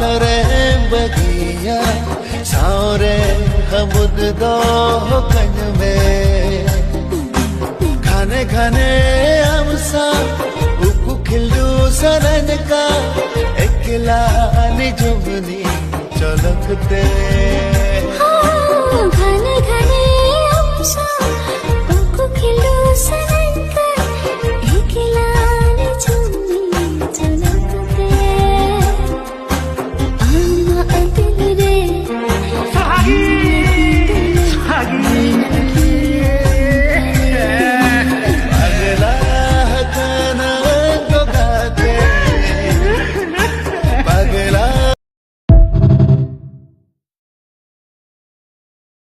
रे बगिया सारे हमुद दो कन में खाने खाने हमसा उकु खिल्डू सरन का एकला निजुमनी चलकते